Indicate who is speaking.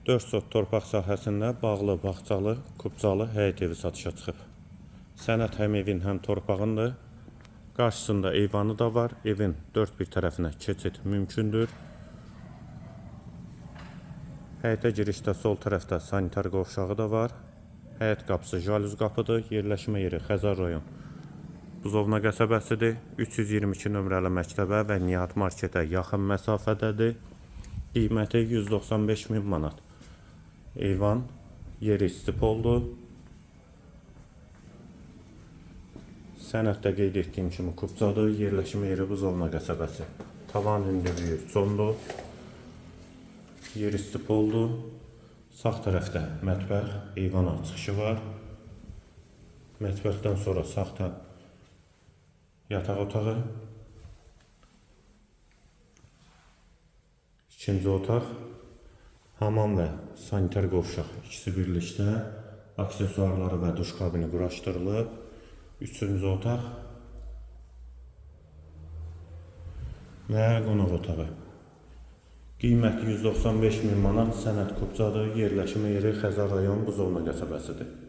Speaker 1: 4 sot torpaq sahəsində bağlı, bağçalı, kubcalı həyət evi satışa çıxıb. Sənəd həm evin, həm torpağındır. Qarşısında eyvanı da var. Evin dörd bir tərəfinə keçid mümkündür. Həyətə girişdə sol tərəfdə sanitar qovşağı da var. Həyət qapısı jalüz qapıdır. Yerləşmə yeri Xəzər rayon Buzovna qəsəbəsidir. 322 nömrəli məktəbə və Nihat marketə yaxın məsafədədir. Qiyməti 195.000 manat. Eyvan yeri stipoldur. Sənəddə qeyd etdiyim kimi kubcadır. Yerləşmə yeri Buzovna qəsəbəsi. Tavan hündürlüyü condur. Yeri stipoldur. Sağ tərəfdə mətbəx, eyvana çıxışı var. Mətbəxdən sonra sağda yataq otağı. İkinci otaq. Hamam və sanitar qovşaq ikisi birlikdə. Aksesuarları və duş kabini quraşdırılıb. Üçüncü otaq və qonaq otağı. Qiyməti 195.000 manat. Sənəd kubcadır. Yerləşmə yeri Xəzər rayon Buzovna qəsəbəsidir.